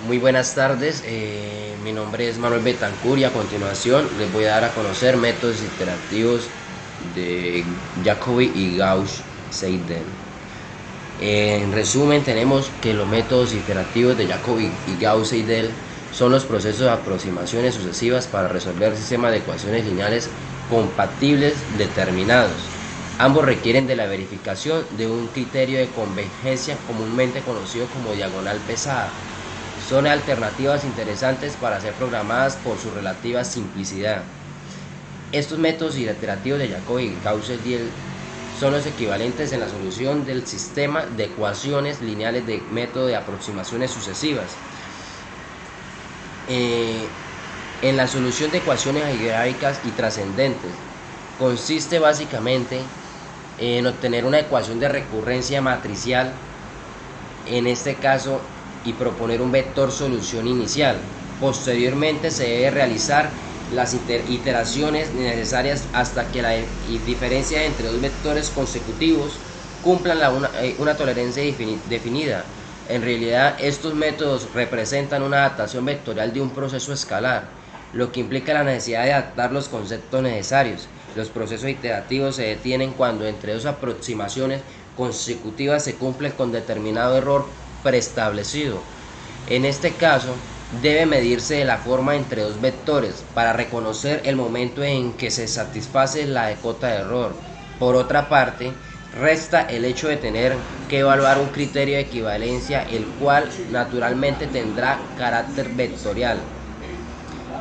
Muy buenas tardes, mi nombre es Manuel Betancur y a continuación les voy a dar a conocer métodos iterativos de Jacobi y Gauss-Seidel. En resumen, tenemos que los métodos iterativos de Jacobi y Gauss-Seidel son los procesos de aproximaciones sucesivas para resolver sistemas de ecuaciones lineales compatibles determinados. Ambos requieren de la verificación de un criterio de convergencia comúnmente conocido como diagonal pesada. Son alternativas interesantes para ser programadas por su relativa simplicidad. Estos métodos iterativos de Jacobi y Gauss-Seidel son los equivalentes en la solución del sistema de ecuaciones lineales de método de aproximaciones sucesivas. En la solución de ecuaciones algebraicas y trascendentes consiste básicamente en obtener una ecuación de recurrencia matricial, en este caso, y proponer un vector solución inicial. Posteriormente se debe realizar las iteraciones necesarias hasta que la diferencia entre dos vectores consecutivos cumplan una tolerancia definida. En realidad, estos métodos representan una adaptación vectorial de un proceso escalar, lo que implica la necesidad de adaptar los conceptos necesarios. Los procesos iterativos se detienen cuando entre dos aproximaciones consecutivas se cumplen con determinado error preestablecido. En este caso, debe medirse la forma entre dos vectores para reconocer el momento en que se satisface la cota de error. Por otra parte, resta el hecho de tener que evaluar un criterio de equivalencia, el cual naturalmente tendrá carácter vectorial.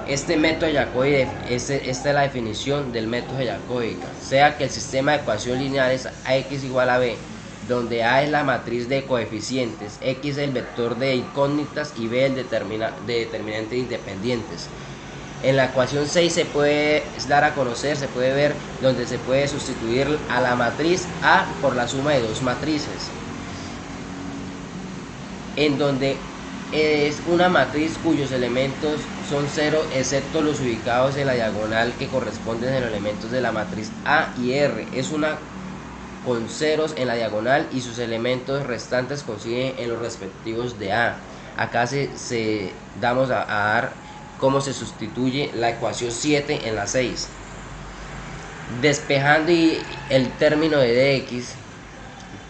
Este método de Jacobi, esta es la definición del método de Jacobi, sea que el sistema de ecuaciones lineales AX igual a B, donde A es la matriz de coeficientes, X es el vector de incógnitas y B el de determinantes independientes. En la ecuación 6 se puede dar a conocer, se puede ver donde se puede sustituir a la matriz A por la suma de dos matrices, en donde es una matriz cuyos elementos son 0 excepto los ubicados en la diagonal que corresponden a los elementos de la matriz A y R. Es una con ceros en la diagonal y sus elementos restantes coinciden en los respectivos de A. Acá damos a dar cómo se sustituye la ecuación 7 en la 6. Despejando el término de dx,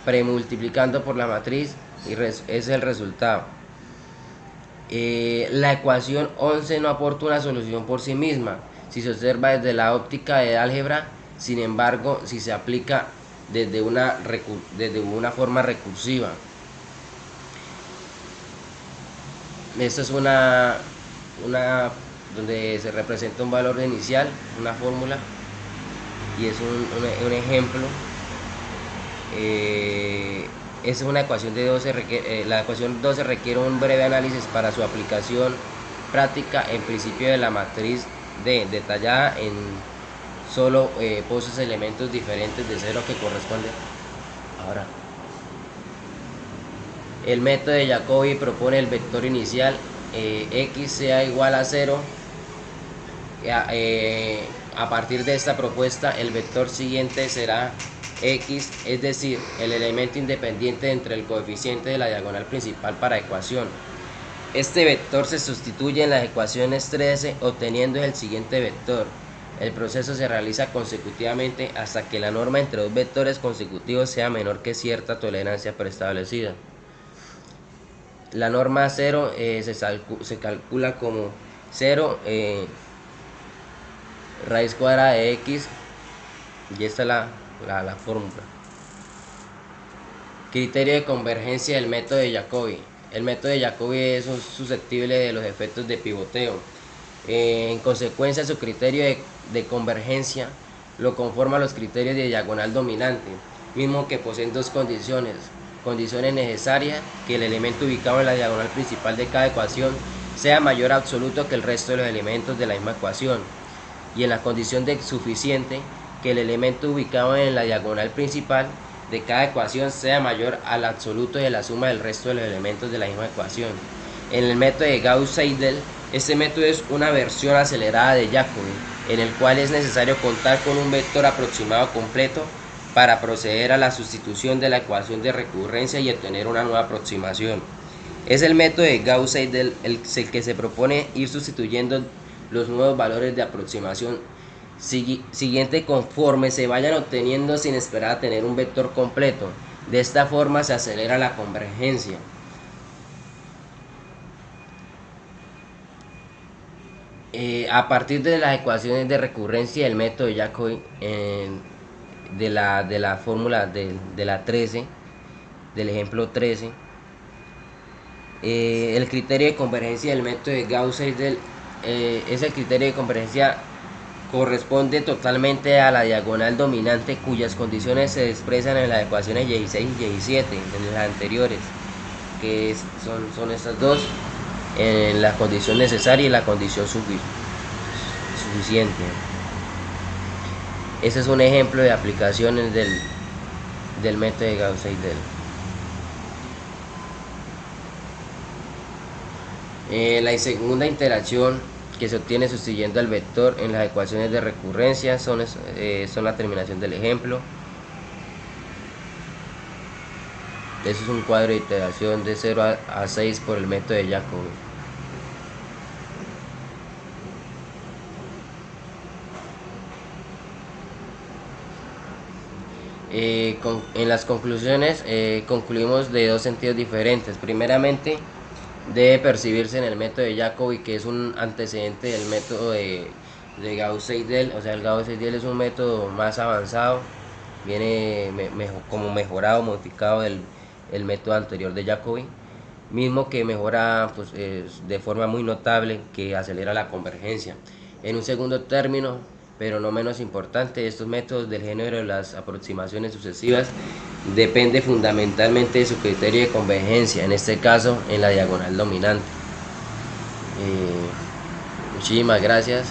premultiplicando por la matriz, y es el resultado. La ecuación 11 no aporta una solución por sí misma si se observa desde la óptica del álgebra. Sin embargo, si se aplica desde una forma recursiva. Esta es una donde se representa un valor inicial, una fórmula, y es un ejemplo. Es una ecuación de 12, la ecuación 12 requiere un breve análisis para su aplicación práctica en principio de la matriz D, detallada en solo poses elementos diferentes de 0 que corresponden. Ahora, el método de Jacobi propone el vector inicial x sea igual a 0. A partir de esta propuesta, el vector siguiente será x, es decir, el elemento independiente entre el coeficiente de la diagonal principal para ecuación. Este vector se sustituye en las ecuaciones 13 obteniendo el siguiente vector. El proceso se realiza consecutivamente hasta que la norma entre dos vectores consecutivos sea menor que cierta tolerancia preestablecida. La norma 0 se calcula como 0 raíz cuadrada de x, y esta es la fórmula. Criterio de convergencia del método de Jacobi. El método de Jacobi es susceptible de los efectos de pivoteo. En consecuencia, su criterio de convergencia lo conforman los criterios de diagonal dominante, mismo que poseen dos condiciones necesarias: que el elemento ubicado en la diagonal principal de cada ecuación sea mayor absoluto que el resto de los elementos de la misma ecuación, y en la condición de suficiente, que el elemento ubicado en la diagonal principal de cada ecuación sea mayor al absoluto de la suma del resto de los elementos de la misma ecuación. En el método de Gauss-Seidel, este método es una versión acelerada de Jacobi, en el cual es necesario contar con un vector aproximado completo para proceder a la sustitución de la ecuación de recurrencia y obtener una nueva aproximación. Es el método de Gauss-Seidel el que se propone ir sustituyendo los nuevos valores de aproximación siguiente conforme se vayan obteniendo sin esperar a tener un vector completo. De esta forma se acelera la convergencia. A partir de las ecuaciones de recurrencia del método de Jacobi, de la fórmula de la 13, del ejemplo 13, el criterio de convergencia del método de Gauss-Seidel es el criterio de convergencia corresponde totalmente a la diagonal dominante cuyas condiciones se expresan en las ecuaciones 16 y 17, en las anteriores, que son estas dos, en la condición necesaria y la condición suficiente. Ese es un ejemplo de aplicaciones del método de Gauss-Seidel. La segunda interacción que se obtiene sustituyendo al vector en las ecuaciones de recurrencia son la terminación del ejemplo. Eso es un cuadro de iteración de 0 a 6 por el método de Jacobi. En las conclusiones concluimos de dos sentidos diferentes. Primeramente, debe percibirse en el método de Jacobi, que es un antecedente del método de Gauss-Seidel. O sea, el Gauss-Seidel es un método más avanzado, viene como mejorado, modificado el método anterior de Jacobi, mismo que mejora pues, de forma muy notable, que acelera la convergencia. En un segundo término, pero no menos importante, estos métodos del género de las aproximaciones sucesivas depende fundamentalmente de su criterio de convergencia, en este caso en la diagonal dominante. Muchísimas gracias.